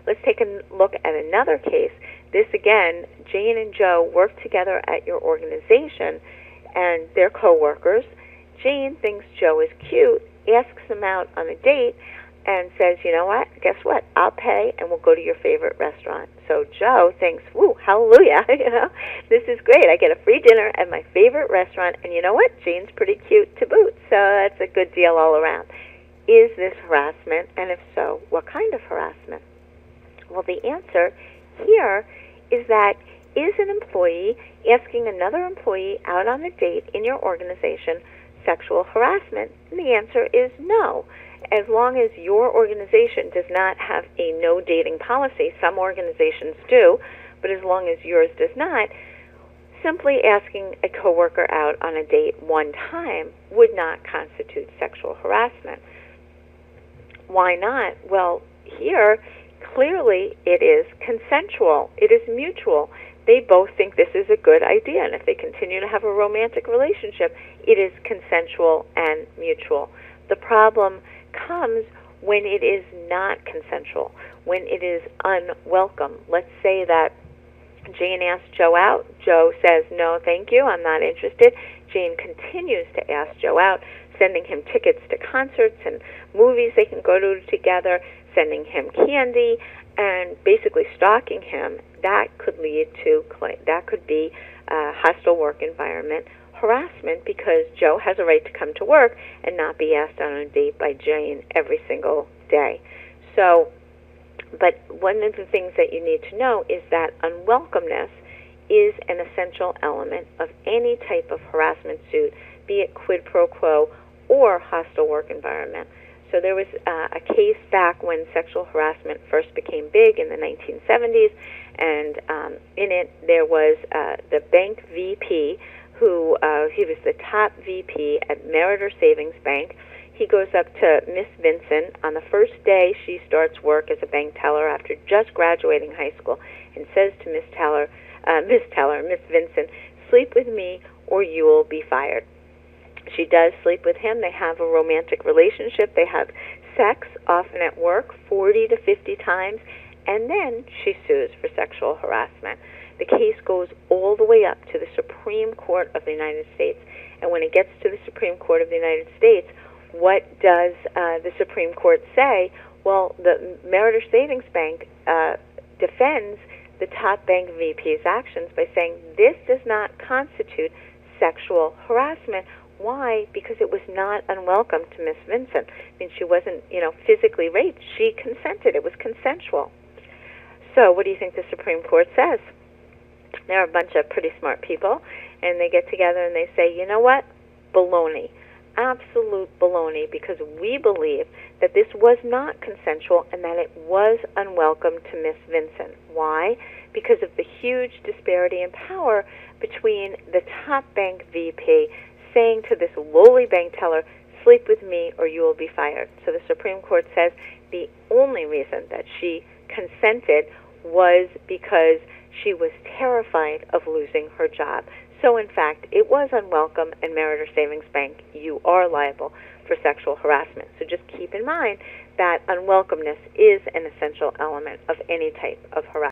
Let's take a look at another case. This, again, Jane and Joe work together at your organization, and they're coworkers. Jane thinks Joe is cute, asks him out on a date, and says, you know what, guess what, I'll pay, and we'll go to your favorite restaurant. So Joe thinks, woo, hallelujah, this is great. I get a free dinner at my favorite restaurant, and you know what, Jane's pretty cute to boot, so that's a good deal all around. Is this harassment, and if so, what kind of harassment? Well, the answer here is that is an employee asking another employee out on a date in your organization sexual harassment? And the answer is no. As long as your organization does not have a no dating policy, some organizations do, but as long as yours does not, simply asking a coworker out on a date one time would not constitute sexual harassment. Why not? Well, here, clearly it is consensual. It is mutual. They both think this is a good idea, and if they continue to have a romantic relationship, it is consensual and mutual. The problem comes when it is not consensual, when it is unwelcome. Let's say that Jane asks Joe out. Joe says, no, thank you, I'm not interested. Jane continues to ask Joe out, sending him tickets to concerts and movies they can go to together, sending him candy, and basically stalking him. That could lead to, that could be a hostile work environment harassment, because Joe has a right to come to work and not be asked on a date by Jane every single day. So, but one of the things that you need to know is that unwelcomeness is an essential element of any type of harassment suit, be it quid pro quo or hostile work environment. So there was a case back when sexual harassment first became big in the 1970s, and in it there was the bank VP who, he was the top VP at Meritor Savings Bank. He goes up to Miss Vincent on the first day she starts work as a bank teller after just graduating high school, and says to Miss Vincent, sleep with me or you will be fired. She does sleep with him. They have a romantic relationship. They have sex, often at work, 40 to 50 times, and then she sues for sexual harassment. The case goes all the way up to the Supreme Court of the United States. And when it gets to the Supreme Court of the United States, what does the Supreme Court say? Well, the Meritor Savings Bank defends the top bank VP's actions by saying this does not constitute sexual harassment. Why? Because it was not unwelcome to Miss Vincent. I mean, she wasn't, physically raped. She consented. It was consensual. So what do you think the Supreme Court says? They're a bunch of pretty smart people, and they get together and they say, you know what? Baloney. Absolute baloney, because we believe that this was not consensual and that it was unwelcome to Miss Vincent. Why? Because of the huge disparity in power between the top bank VP saying to this lowly bank teller, sleep with me or you will be fired. So the Supreme Court says the only reason that she consented was because she was terrified of losing her job. So, in fact, it was unwelcome, and Meritor Savings Bank, you are liable for sexual harassment. So just keep in mind that unwelcomeness is an essential element of any type of harassment.